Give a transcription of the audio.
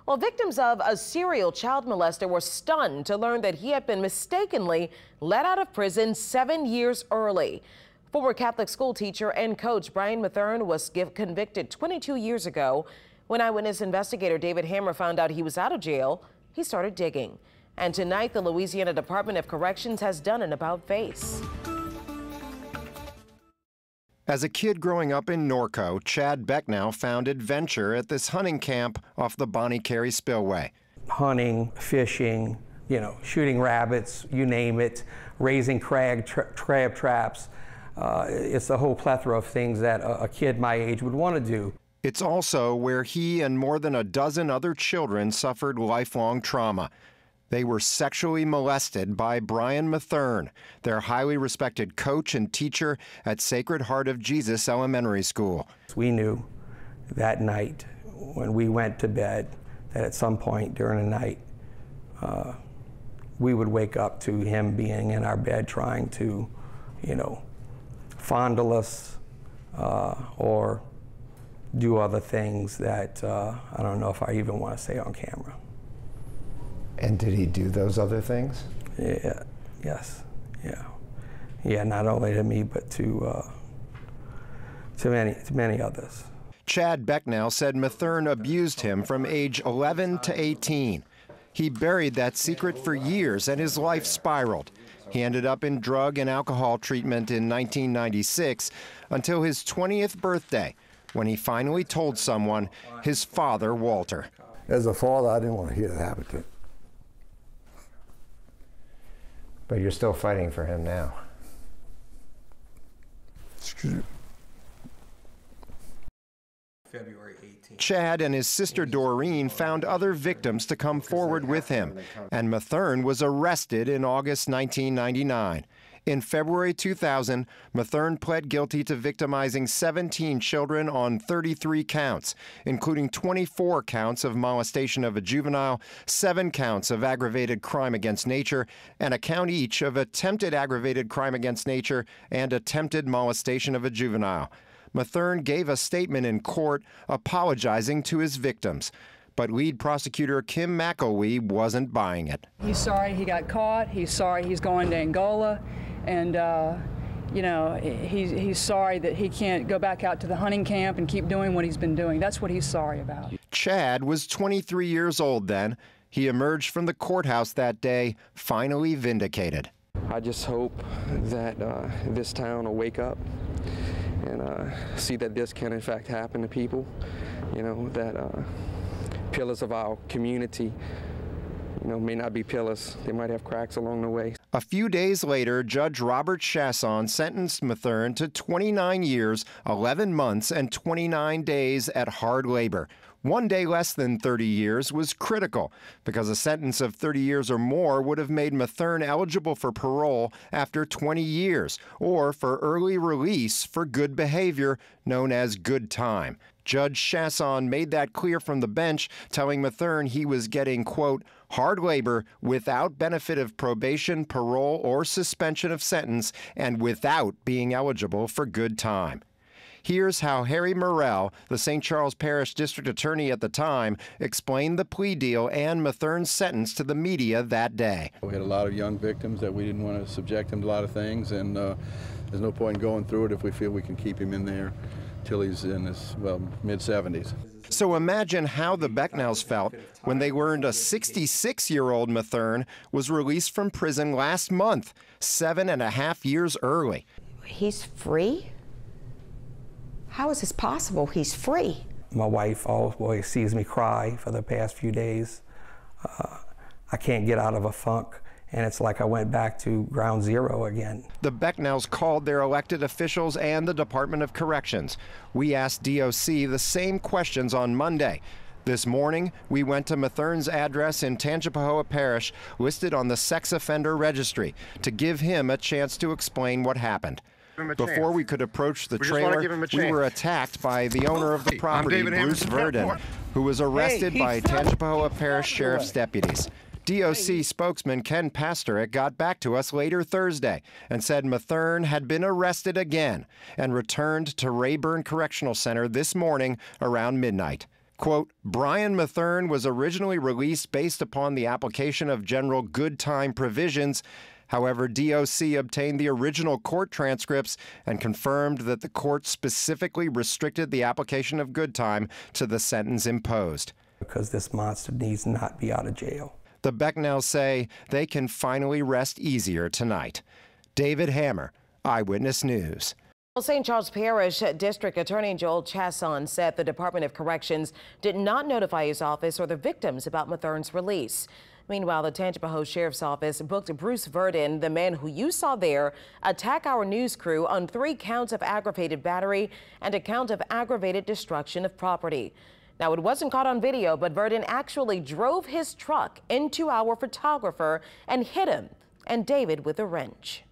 Well, victims of a serial child molester were stunned to learn that he had been mistakenly let out of prison 7 years early. Former Catholic school teacher and coach Brian Matherne was convicted 22 years ago. When eyewitness investigator David Hammer found out he was out of jail, he started digging. And tonight, the Louisiana Department of Corrections has done an about-face. As a kid growing up in Norco, Chad Becknow found adventure at this hunting camp off the Bonnie Carey Spillway. Hunting, fishing, shooting rabbits, you name it, raising crab traps. It's a whole plethora of things that a kid my age would want to do. It's also where he and more than a dozen other children suffered lifelong trauma. They were sexually molested by Brian Matherne, their highly respected coach and teacher at Sacred Heart of Jesus Elementary School. We knew that night when we went to bed that at some point during the night we would wake up to him being in our bed trying to, fondle us or do other things that I don't know if I even want to say on camera. And did he do those other things? Yeah, yes, yeah. Yeah, not only to me, but to many others. Chad Becknow said Matherne abused him from age 11 to 18. He buried that secret for years and his life spiraled. He ended up in drug and alcohol treatment in 1996 until his 20th birthday, when he finally told someone, his father, Walter. As a father, I didn't want to hear that happen to him. But you're still fighting for him now. Excuse me. February 18th. Chad and his sister Doreen found other victims to come forward with him, and Matherne was arrested in August 1999. In February 2000, Matherne pled guilty to victimizing 17 children on 33 counts, including 24 counts of molestation of a juvenile, 7 counts of aggravated crime against nature, and a count each of attempted aggravated crime against nature and attempted molestation of a juvenile. Matherne gave a statement in court apologizing to his victims. But lead prosecutor Kim McElwee wasn't buying it. He's sorry he got caught. He's sorry he's going to Angola. And, he's sorry that he can't go back out to the hunting camp and keep doing what he's been doing. That's what he's sorry about. Chad was 23 years old then. He emerged from the courthouse that day, finally vindicated. I just hope that this town will wake up and see that this can in fact happen to people, that pillars of our community may not be pillars. They might have cracks along the way. A few days later, Judge Robert Chasson sentenced Matherne to 29 years, 11 months, and 29 days at hard labor. 1 day less than 30 years was critical because a sentence of 30 years or more would have made Matherne eligible for parole after 20 years or for early release for good behavior known as good time. Judge Chasson made that clear from the bench, telling Matherne he was getting, quote, hard labor without benefit of probation, parole, or suspension of sentence, and without being eligible for good time. Here's how Harry Morrell, the St. Charles Parish District Attorney at the time, explained the plea deal and Matherne's sentence to the media that day. We had a lot of young victims that we didn't want to subject them to a lot of things, and there's no point in going through it if we feel we can keep him in there till he's in his, mid-70s. So imagine how the Becknows felt when they learned a 66-year-old Matherne was released from prison last month, 7.5 years early. He's free? How is this possible? He's free. My wife always sees me cry for the past few days. I can't get out of a funk, and it's like I went back to ground zero again. The Becknows called their elected officials and the Department of Corrections. We asked DOC the same questions on Monday. This morning, we went to Mathern's address in Tangipahoa Parish, listed on the sex offender registry, to give him a chance to explain what happened. Before we could approach the trailer, we were attacked by the owner of the property, Bruce Verdon, who was arrested by Tangipahoa Parish Sheriff's deputies. DOC spokesman Ken Pastorick got back to us later Thursday and said Matherne had been arrested again and returned to Rayburn Correctional Center this morning around midnight. Quote, Brian Matherne was originally released based upon the application of general good time provisions. However, DOC obtained the original court transcripts and confirmed that the court specifically restricted the application of good time to the sentence imposed. Because this monster needs not be out of jail. The Becknells say they can finally rest easier tonight. David Hammer, Eyewitness News. Well, St. Charles Parish District Attorney Joel Chasson said the Department of Corrections did not notify his office or the victims about Mathern's release. Meanwhile, the Tangipahoa Sheriff's Office booked Bruce Verdin, the man who you saw there, attack our news crew on 3 counts of aggravated battery and a count of aggravated destruction of property. Now, it wasn't caught on video, but Verdin actually drove his truck into our photographer and hit him and David with a wrench.